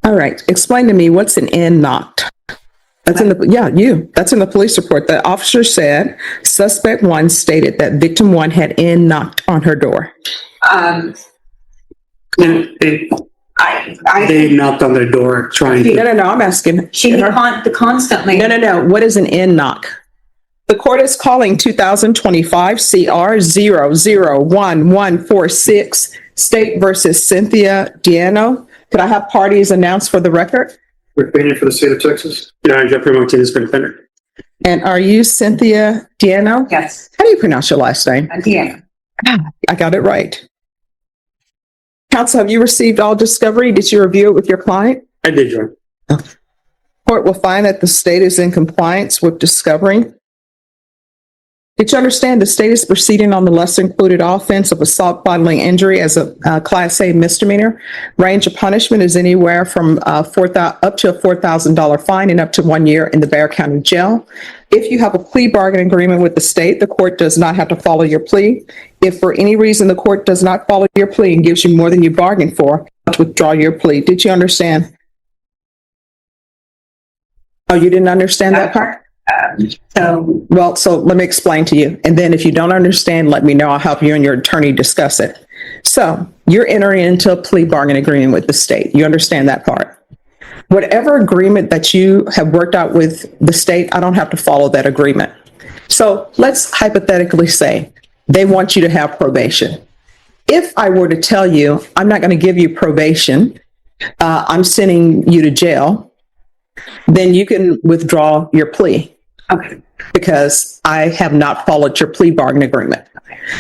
All right. Explain to me what's an in knocked. That's in the, that's in the police report. The officer said suspect one stated that victim one had in knocked on her door. They knocked on their door trying to. No, I'm asking. Constantly. No. What is an in knock? The court is calling 2025 CR 001146 State versus Cynthia Diano. Could I have parties announced for the record? Defendant for the state of Texas. Jeffrey Martinez for defendant. And are you Cynthia Diano? Yes. How do you pronounce your last name? Diano. I got it right. Counsel, have you received all discovery? Did you review it with your client? I did, Your Honor. Court will find that the state is in compliance with discovery. Did you understand the state is proceeding on the lesser included offense of assault bodily injury as a Class A misdemeanor? Range of punishment is anywhere from up to a $4,000 fine and up to 1 year in the Bexar County Jail. If you have a plea bargain agreement with the state, the court does not have to follow your plea. If for any reason the court does not follow your plea and gives you more than you bargained for, to withdraw your plea. Did you understand? Oh, you didn't understand that part? So let me explain to you. And then if you don't understand, let me know. I'll help you and your attorney discuss it. So you're entering into a plea bargain agreement with the state. You understand that part? Whatever agreement that you have worked out with the state, I don't have to follow that agreement. So let's hypothetically say they want you to have probation. If I were to tell you, I'm not going to give you probation, I'm sending you to jail, then you can withdraw your plea. Okay. Because I have not followed your plea bargain agreement.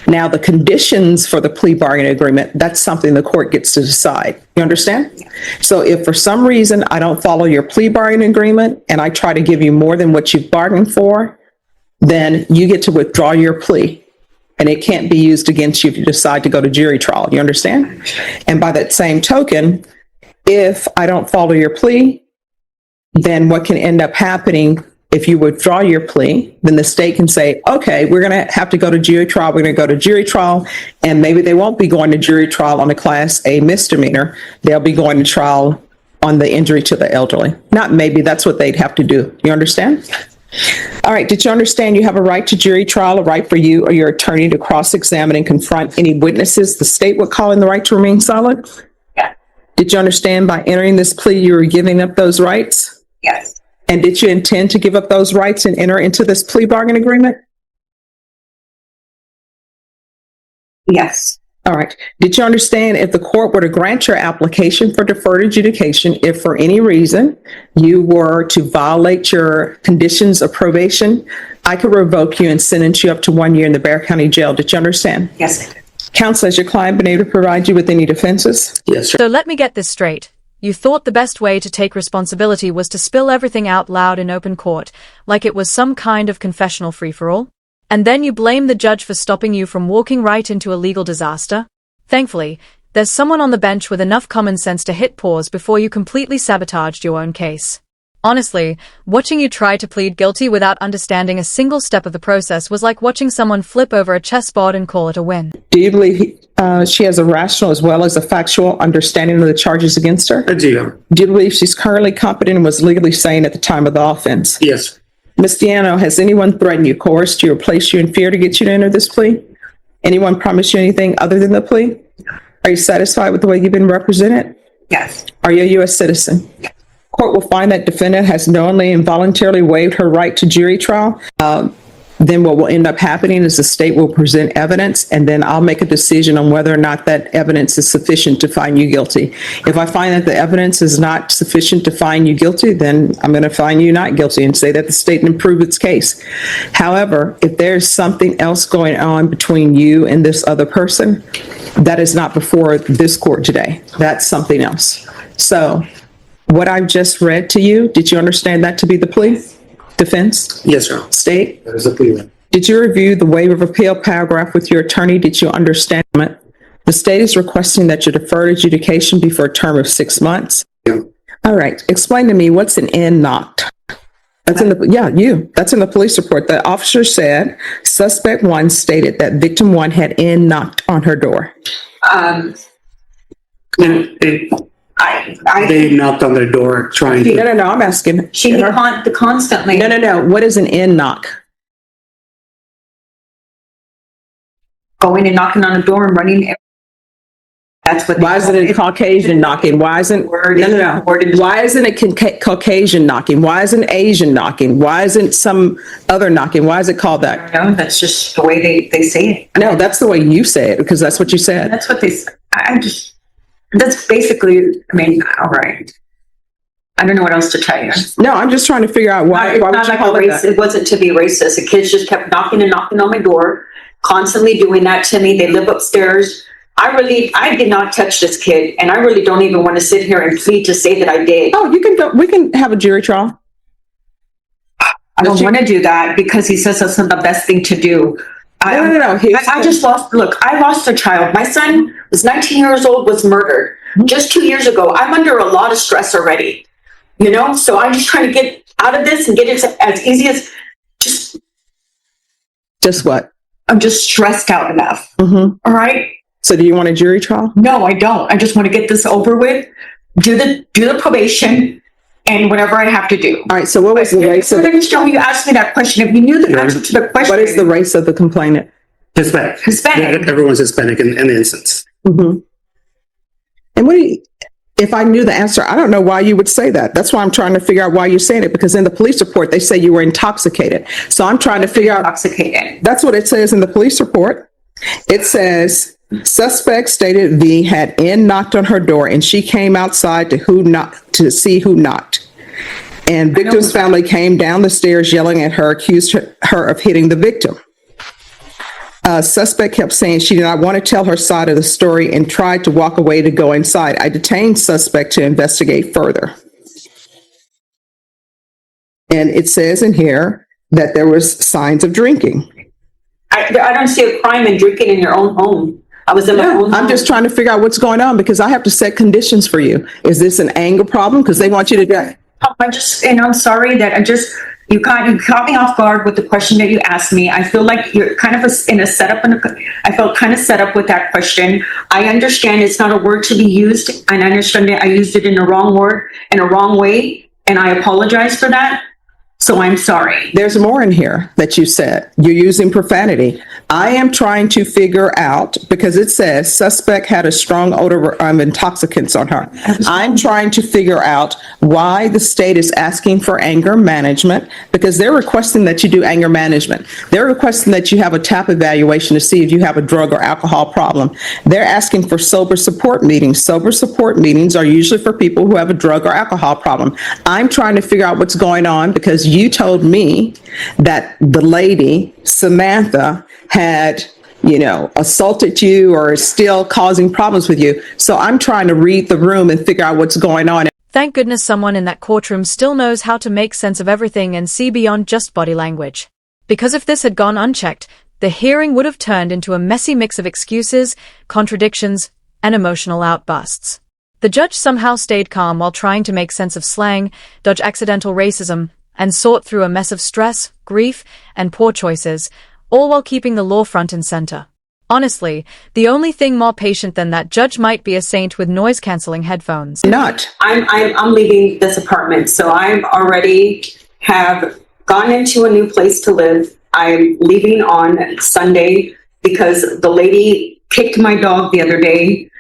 Now, the conditions for the plea bargain agreement, that's something the court gets to decide. You understand? Yeah. So if for some reason I don't follow your plea bargain agreement and I try to give you more than what you've bargained for, then you get to withdraw your plea. And it can't be used against you if you decide to go to jury trial. You understand? And by that same token, if I don't follow your plea, then what can end up happening if you withdraw your plea, then the state can say, okay, we're going to have to go to jury trial. We're going to go to jury trial. And maybe they won't be going to jury trial on a Class A misdemeanor. They'll be going to trial on the injury to the elderly. Not maybe, that's what they'd have to do. You understand? All right. Did you understand you have a right to jury trial, a right for you or your attorney to cross-examine and confront any witnesses the state would call in the right to remain silent? Yeah. Did you understand by entering this plea, you were giving up those rights? Yes. And did you intend to give up those rights and enter into this plea bargain agreement? Yes. All right. Did you understand if the court were to grant your application for deferred adjudication, if for any reason you were to violate your conditions of probation, I could revoke you and sentence you up to 1 year in the Bexar County Jail. Did you understand? Yes. Counsel, has your client been able to provide you with any defenses? Yes, sir. So let me get this straight. You thought the best way to take responsibility was to spill everything out loud in open court, like it was some kind of confessional free-for-all? And then you blame the judge for stopping you from walking right into a legal disaster? Thankfully, there's someone on the bench with enough common sense to hit pause before you completely sabotaged your own case. Honestly, watching you try to plead guilty without understanding a single step of the process was like watching someone flip over a chessboard and call it a win. Do you believe she has a rational as well as a factual understanding of the charges against her? I do. Do you believe she's currently competent and was legally sane at the time of the offense? Yes. Ms. Diano, has anyone threatened you, coerced you, or placed you in fear to get you to enter this plea? Anyone promised you anything other than the plea? Are you satisfied with the way you've been represented? Yes. Are you a U.S. citizen? Yes. Court will find that defendant has knowingly and voluntarily waived her right to jury trial. Then what will end up happening is the state will present evidence, and then I'll make a decision on whether or not that evidence is sufficient to find you guilty. If I find that the evidence is not sufficient to find you guilty, then I'm going to find you not guilty and say that the state can prove its case. However, if there's something else going on between you and this other person, that is not before this court today. That's something else. So what I've just read to you, did you understand that to be the plea? Defense? Yes, sir. State? That is a plea. Did you review the waiver of appeal paragraph with your attorney? Did you understand it? The state is requesting that your deferred adjudication be for a term of 6 months. Yeah. All right. Explain to me what's an in knocked. That's in the, that's in the police report. The officer said suspect one stated that victim one had in knocked on her door. They They knocked on their door trying No, to, no, I'm asking. Constantly. No. What is an in knock? Going and knocking on the door and running. That's what. Why isn't it Caucasian knocking? Why isn't, no. Why isn't it Caucasian knocking? Why isn't Asian knocking? Why isn't some other knocking? Why is it called that? No, that's just the way they say it. No, that's the way you say it, because that's what you said. That's what they, that's basically, I mean, all right. I don't know what else to tell you. No, I'm just trying to figure out why It's would not you like call a it race. that? It wasn't to be racist. The kids just kept knocking and knocking on my door, constantly doing that to me. They live upstairs. I did not touch this kid, and I really don't even want to sit here and plead to say that I did. Oh, you can go, we can have a jury trial. I don't want to do that because he says that's not the best thing to do. No. I just lost, look, I lost a child. My son was 19 years old, was murdered just 2 years ago. I'm under a lot of stress already, you know? So I'm just trying to get out of this and get it as easy as Just what? I'm just stressed out enough. Mm-hmm. All right. So do you want a jury trial? No, I don't. I just want to get this over with, do the probation and whatever I have to do. All right, so what was the race of, You asked me that question. If you knew the answer to the question. what is the race of the complainant? Hispanic. Hispanic. Yeah, everyone's Hispanic in the instance. Mm-hmm. And if I knew the answer, I don't know why you would say that. That's why I'm trying to figure out why you're saying it, because in the police report, they say you were intoxicated. So I'm trying to figure out. Intoxicated. That's what it says in the police report. It says, suspect stated V had knocked on her door and she came outside to see who knocked. And victim's family came down the stairs yelling at her, accused her of hitting the victim. Suspect kept saying she did not want to tell her side of the story and tried to walk away to go inside. I detained suspect to investigate further. And it says in here that there was signs of drinking. I don't see a crime in drinking in your own home. I was in my own home. I'm just trying to figure out what's going on because I have to set conditions for you. Is this an anger problem? Because they want you to get. I'm sorry that you caught me off guard with the question that you asked me. I feel like you're kind of in a setup, I felt kind of set up with that question. I understand it's not a word to be used, and I understand that I used it in the wrong word, in a wrong way, and I apologize for that. So I'm sorry. There's more in here that you said. You're using profanity. I am trying to figure out, because it says suspect had a strong odor of intoxicants on her. I'm trying to figure out why the state is asking for anger management, because they're requesting that you do anger management. They're requesting that you have a TAP evaluation to see if you have a drug or alcohol problem. They're asking for sober support meetings. Sober support meetings are usually for people who have a drug or alcohol problem. I'm trying to figure out what's going on because you told me that the lady, Samantha, had, assaulted you or is still causing problems with you. So I'm trying to read the room and figure out what's going on. Thank goodness someone in that courtroom still knows how to make sense of everything and see beyond just body language. Because if this had gone unchecked, the hearing would have turned into a messy mix of excuses, contradictions, and emotional outbursts. The judge somehow stayed calm while trying to make sense of slang, dodge accidental racism, and sort through a mess of stress, grief, and poor choices, all while keeping the law front and center. Honestly, the only thing more patient than that judge might be a saint with noise-canceling headphones. I'm leaving this apartment, so I'm already have gone into a new place to live. I'm leaving on Sunday because the lady kicked my dog the other day,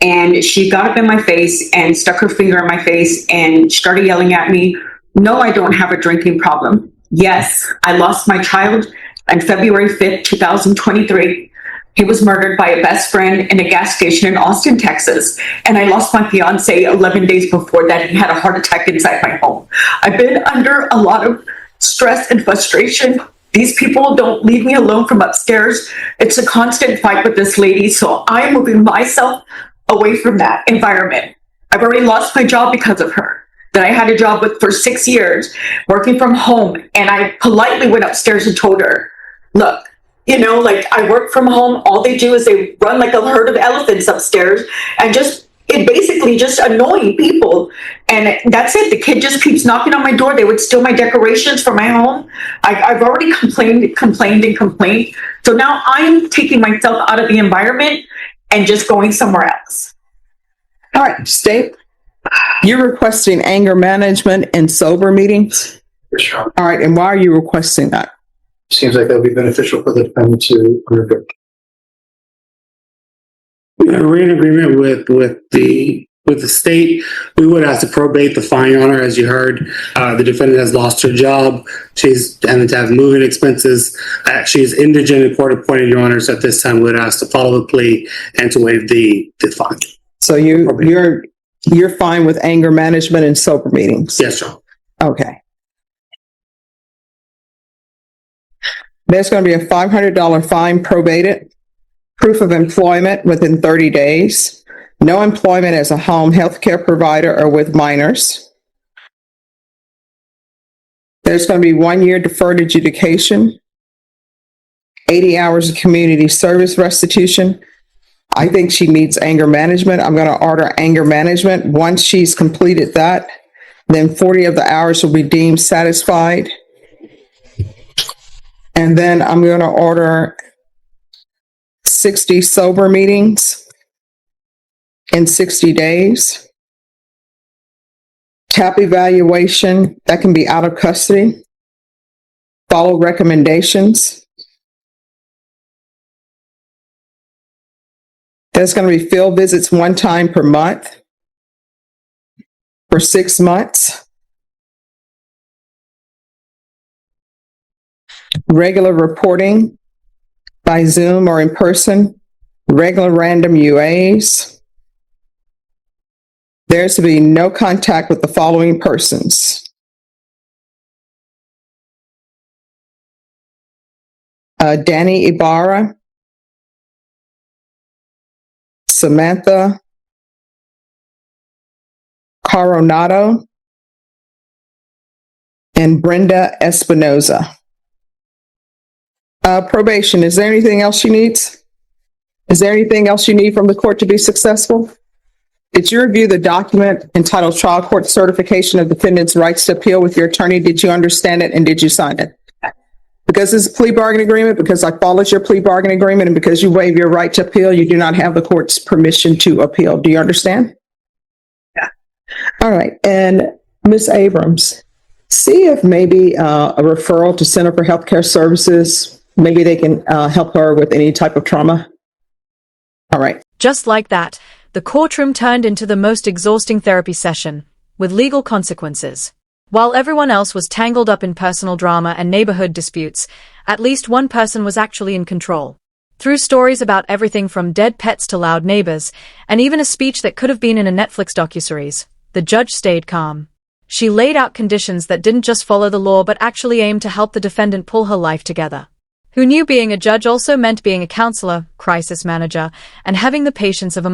and she got up in my face and stuck her finger in my face and started yelling at me. No, I don't have a drinking problem. Yes, I lost my child on February 5th, 2023. He was murdered by a best friend in a gas station in Austin, Texas. And I lost my fiance 11 days before that. He had a heart attack inside my home. I've been under a lot of stress and frustration. These people don't leave me alone from upstairs. It's a constant fight with this lady. So I'm moving myself away from that environment. I've already lost my job because of her, that I had a job with for 6 years, working from home. And I politely went upstairs and told her, look, I work from home. All they do is they run like a herd of elephants upstairs and it basically just annoying people. And that's it. The kid just keeps knocking on my door. They would steal my decorations from my home. I've already complained. So now I'm taking myself out of the environment and just going somewhere else. All right, stay You're requesting anger management in sober meetings? Sure. All right, and why are you requesting that? Seems like that would be beneficial for the defendant to undergo. We're in agreement with the state. We would have to probate the fine on her, as you heard. The defendant has lost her job. She's having to have moving expenses. She's indigent and court appointed, Your Honors. At this time, we would ask to follow the plea and to waive the fine. So you're fine with anger management in sober meetings? Yes, sir. Okay. There's going to be a $500 fine probated, proof of employment within 30 days, no employment as a home health care provider or with minors. There's going to be 1 year deferred adjudication, 80 hours of community service restitution. I think she needs anger management. I'm going to order anger management. Once she's completed that, then 40 of the hours will be deemed satisfied. And then I'm going to order 60 sober meetings in 60 days. TAP evaluation, that can be out of custody. Follow recommendations. There's going to be field visits 1 time per month for 6 months. Regular reporting by Zoom or in person, regular random UAs. There's to be no contact with the following persons: Danny Ibarra, Samantha Coronado, and Brenda Espinoza. Probation, is there anything else she needs? Is there anything else you need from the court to be successful? Did you review the document entitled Trial Court Certification of Defendant's Rights to Appeal with your attorney? Did you understand it and did you sign it? Because it's a plea bargain agreement, because I followed your plea bargain agreement, and because you waive your right to appeal, you do not have the court's permission to appeal. Do you understand? Yeah. All right. And Ms. Abrams, see if maybe a referral to Center for Healthcare Services, maybe they can help her with any type of trauma. All right. Just like that, the courtroom turned into the most exhausting therapy session, with legal consequences. While everyone else was tangled up in personal drama and neighborhood disputes, at least one person was actually in control. Through stories about everything from dead pets to loud neighbors, and even a speech that could have been in a Netflix docuseries, the judge stayed calm. She laid out conditions that didn't just follow the law but actually aimed to help the defendant pull her life together. Who knew being a judge also meant being a counselor, crisis manager, and having the patience of a